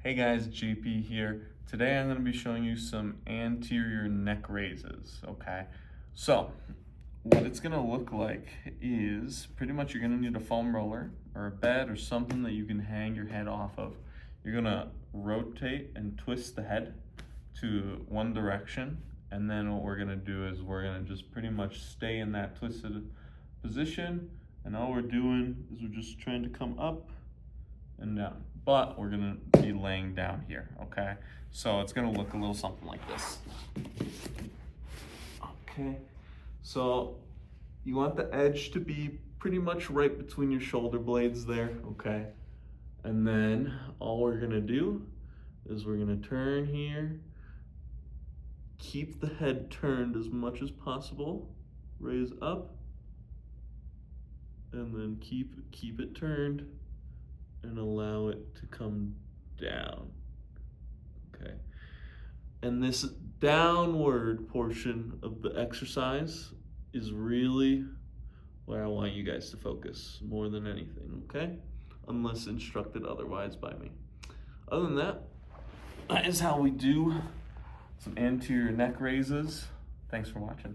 Hey guys, JP here. Today I'm going to be showing you some anterior neck raises, okay? So, what it's going to look like is pretty much you're going to need a foam roller or a bed or something that you can hang your head off of. You're going to rotate and twist the head to one direction, and then what we're going to do is we're going to just pretty much stay in that twisted position, and all we're doing is we're just trying to come up and down, but we're gonna be laying down here, okay? So it's gonna look a little something like this. Okay, so you want the edge to be pretty much right between your shoulder blades there, okay? And then all we're gonna do is we're gonna turn here, keep the head turned as much as possible, raise up, and then keep it turned, and allow it to come down, okay? And this downward portion of the exercise is really where I want you guys to focus more than anything, okay? Unless instructed otherwise by me. Other than that, that is how we do some anterior neck raises. Thanks for watching.